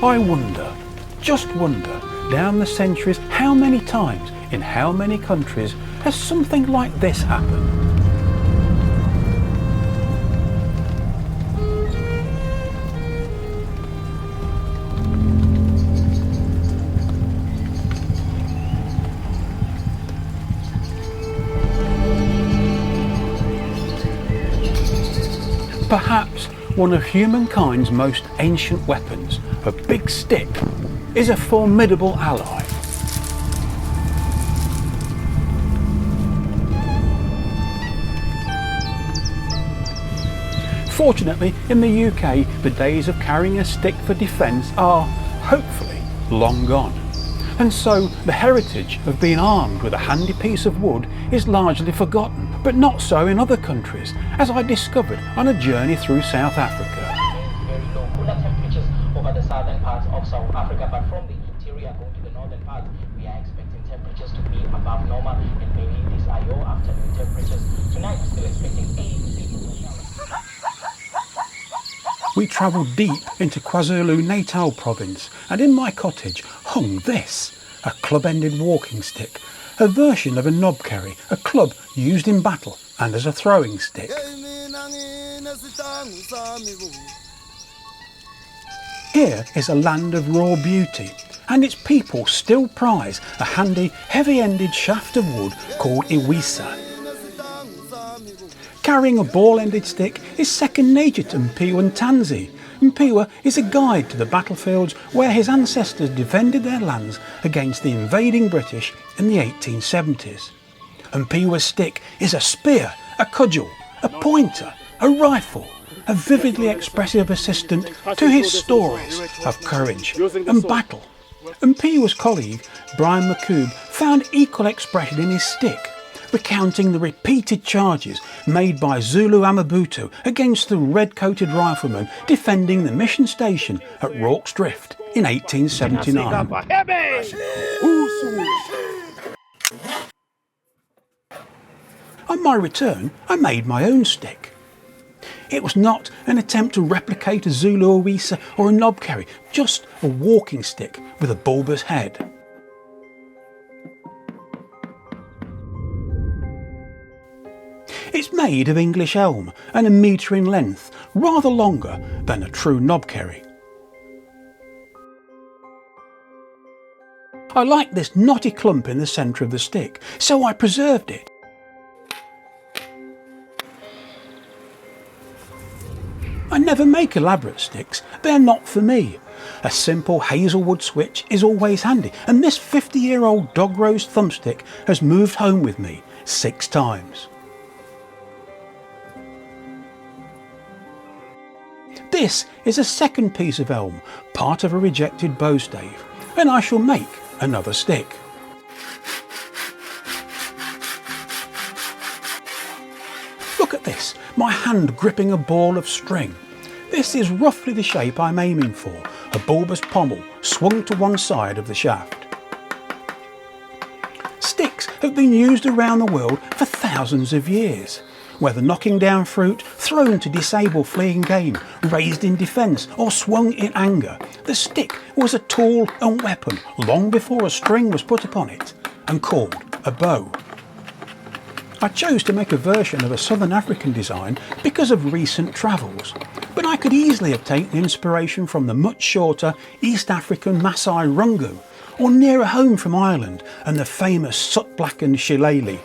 I wonder, just wonder, down the centuries, how many times, in how many countries, has something like this happened? Perhaps one of humankind's most ancient weapons, a big stick, is a formidable ally. Fortunately, in the UK, the days of carrying a stick for defence are, hopefully, long gone. And so the heritage of being armed with a handy piece of wood is largely forgotten, but not so in other countries, as I discovered on a journey through South Africa. Very low cooler temperatures over the southern parts of South Africa, but from the interior going to the northern parts, we are expecting temperatures to be above normal, and mainly these are your afternoon temperatures. Tonight we're still expecting 80 showers. We travelled deep into KwaZulu-Natal province, and in my cottage hung this, a club-ended walking stick, a version of a knobkerrie, a club used in battle and as a throwing stick. Here is a land of raw beauty, and its people still prize a handy, heavy-ended shaft of wood called iwisa. Carrying a ball-ended stick is second nature to Mpiwa Ntanzi. Mpiwa is a guide to the battlefields where his ancestors defended their lands against the invading British in the 1870s. Mpiwa's stick is a spear, a cudgel, a pointer, a rifle, a vividly expressive assistant to his stories of courage and battle. Mpiwa's colleague, Brian McCoob, found equal expression in his stick, recounting the repeated charges made by Zulu Amabutu against the red-coated riflemen defending the mission station at Rorke's Drift in 1879. On my return, I made my own stick. It was not an attempt to replicate a Zulu iwisa or a knobkerrie, just a walking stick with a bulbous head. It's made of English elm and a metre in length, rather longer than a true knobkerrie. I liked this knotty clump in the centre of the stick, so I preserved it. I never make elaborate sticks, they're not for me. A simple hazelwood switch is always handy, and this 50-year-old dog rose thumbstick has moved home with me 6 times. This is a second piece of elm, part of a rejected bow stave, and I shall make another stick. Look at this, my hand gripping a ball of string. This is roughly the shape I'm aiming for, a bulbous pommel swung to one side of the shaft. Sticks have been used around the world for thousands of years. Whether knocking down fruit, thrown to disable fleeing game, raised in defence or swung in anger, the stick was a tool and weapon long before a string was put upon it and called a bow. I chose to make a version of a Southern African design because of recent travels, but I could easily have taken inspiration from the much shorter East African Maasai rungu, or nearer home from Ireland and the famous soot-blackened shillelagh.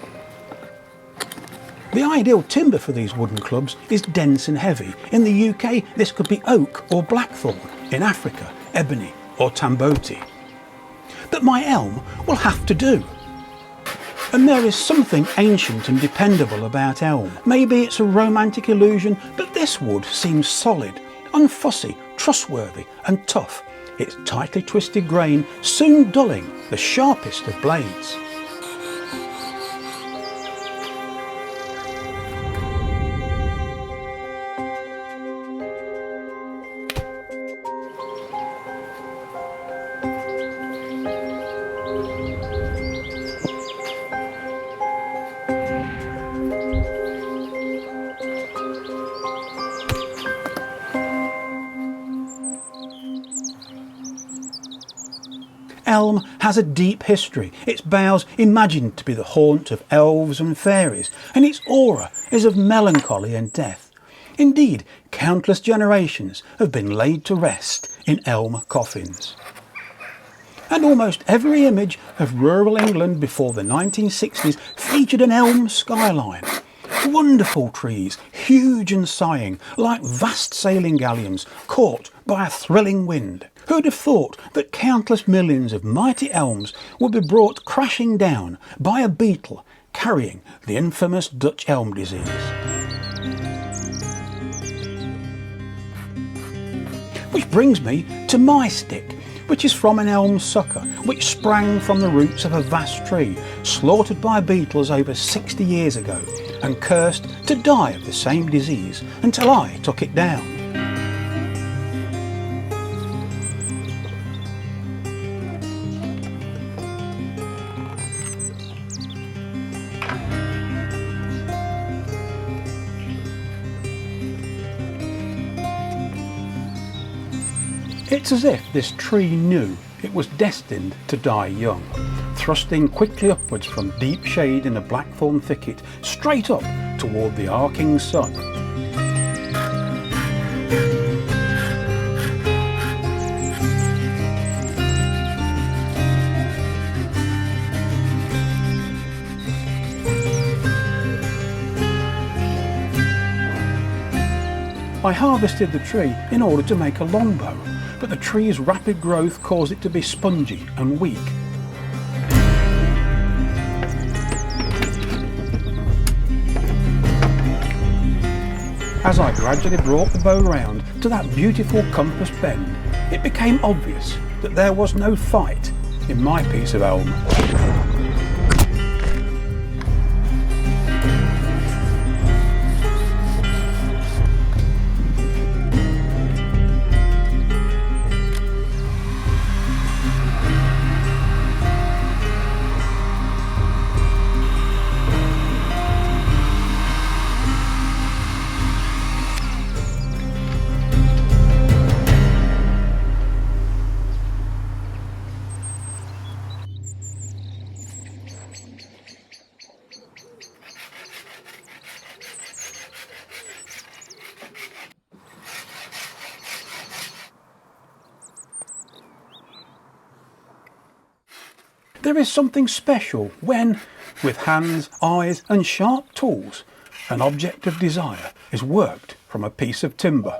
The ideal timber for these wooden clubs is dense and heavy. In the UK, this could be oak or blackthorn. In Africa, ebony or tamboti. But my elm will have to do. And there is something ancient and dependable about elm. Maybe it's a romantic illusion, but this wood seems solid, unfussy, trustworthy and tough. Its tightly twisted grain soon dulling the sharpest of blades. Elm has a deep history, its boughs imagined to be the haunt of elves and fairies, and its aura is of melancholy and death. Indeed, countless generations have been laid to rest in elm coffins. And almost every image of rural England before the 1960s featured an elm skyline. Wonderful trees, huge and sighing, like vast sailing galleons caught by a thrilling wind. Who'd have thought that countless millions of mighty elms would be brought crashing down by a beetle carrying the infamous Dutch elm disease? Which brings me to my stick, which is from an elm sucker, which sprang from the roots of a vast tree, slaughtered by beetles over 60 years ago, and cursed to die of the same disease until I took it down. It's as if this tree knew it was destined to die young, thrusting quickly upwards from deep shade in a blackthorn thicket straight up toward the arcing sun. I harvested the tree in order to make a longbow, but the tree's rapid growth caused it to be spongy and weak. As I gradually brought the bow round to that beautiful compass bend, it became obvious that there was no fight in my piece of elm. There is something special when, with hands, eyes and sharp tools, an object of desire is worked from a piece of timber.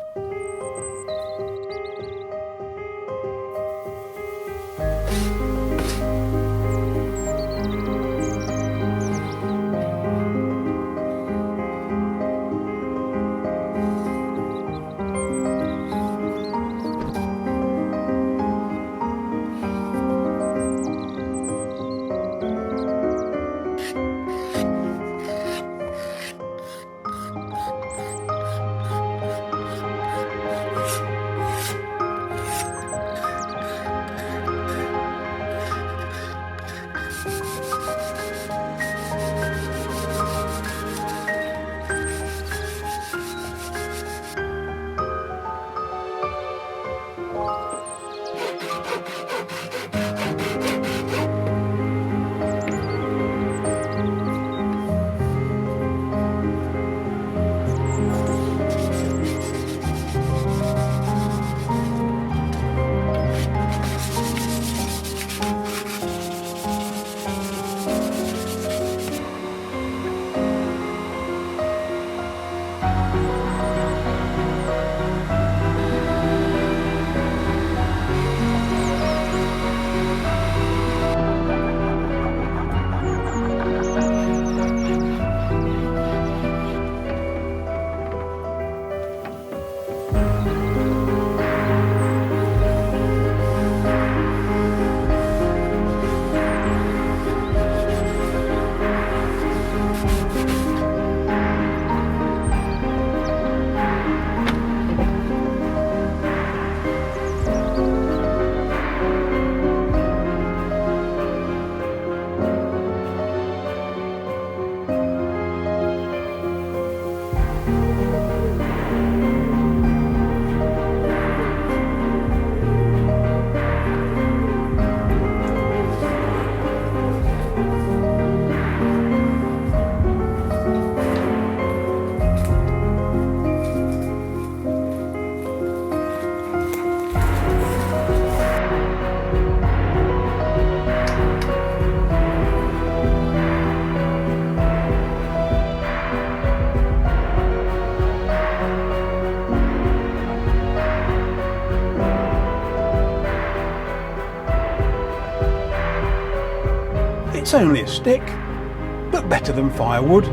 It's only a stick, but better than firewood.